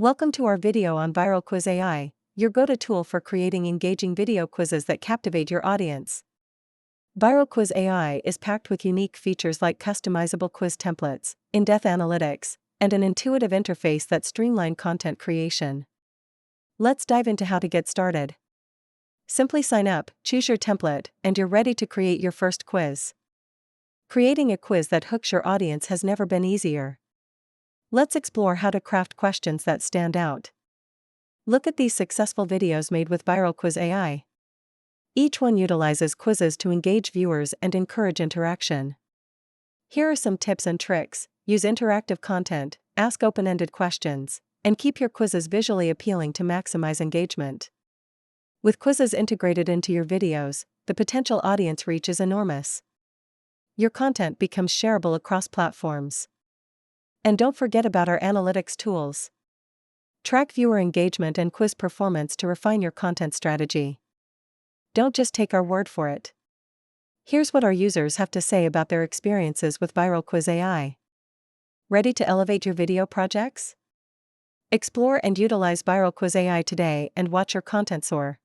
Welcome to our video on ViralQuiz AI, your go-to tool for creating engaging video quizzes that captivate your audience. ViralQuiz AI is packed with unique features like customizable quiz templates, in-depth analytics, and an intuitive interface that streamline content creation. Let's dive into how to get started. Simply sign up, choose your template, and you're ready to create your first quiz. Creating a quiz that hooks your audience has never been easier. Let's explore how to craft questions that stand out. Look at these successful videos made with ViralQuiz AI. Each one utilizes quizzes to engage viewers and encourage interaction. Here are some tips and tricks: use interactive content, ask open-ended questions, and keep your quizzes visually appealing to maximize engagement. With quizzes integrated into your videos, the potential audience reach is enormous. Your content becomes shareable across platforms. And don't forget about our analytics tools. Track viewer engagement and quiz performance to refine your content strategy. Don't just take our word for it. Here's what our users have to say about their experiences with ViralQuiz AI. Ready to elevate your video projects? Explore and utilize ViralQuiz AI today and watch your content soar.